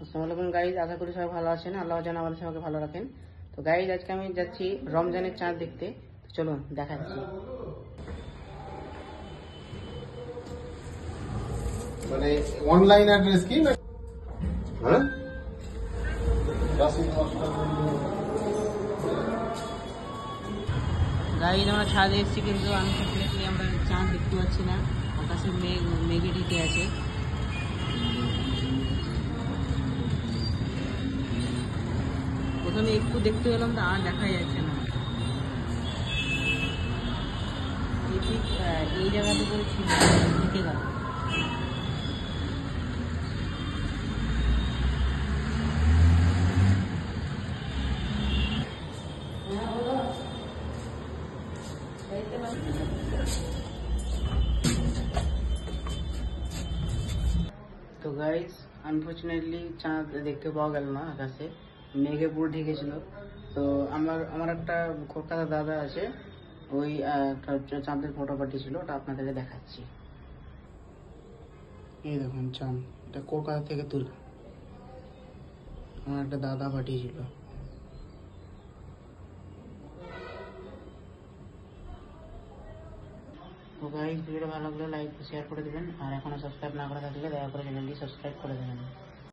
আসসালামু আলাইকুম গাইজ, আশা করি সবাই ভালো আছেন। আল্লাহ যেন আমাদের সবাইকে ভালো রাখেন। তো গাইজ, আজকে আমি যাচ্ছি রমজানের চাঁদ দেখতে। তো চলুন দেখাচ্ছি। মানে অনলাইন অ্যাড্রেস কি না? হ্যাঁ, গাইজ আমরা ছাদে এসেছি, কিন্তু আনফর্চুনেটলি আমরা চাঁদ দেখতে পাচ্ছি না। আকাশে মেঘে ঢেকে আছে। প্রথমে একটু দেখতে পেলাম, তো আর দেখাই যাচ্ছে না। এই জায়গাতে করে ছিল, ঢেকে গেল। তো গাইস, আনফর্চুনেটলি চাঁদ দেখতে পাওয়া গেল না আকাশে, মেঘে পুরো ঢেকেছিল। তো আমার একটা কলকাতা দাদা আছে, ওই চাঁদের ফটো পাঠিয়েছিল, ওটা আপনাদেরকে দেখাচ্ছি। এই দেখুন চাঁদ, এটা কলকাতা থেকে তুলে আমার একটা দাদা পাঠিয়েছিল। তো গাইস, ভিডিওটা ভালো লাগলে লাইক শেয়ার করে দেবেন, আর এখনো সাবস্ক্রাইব না করে থাকলে দয়া করে চ্যানেলটি সাবস্ক্রাইব করে দেবেন।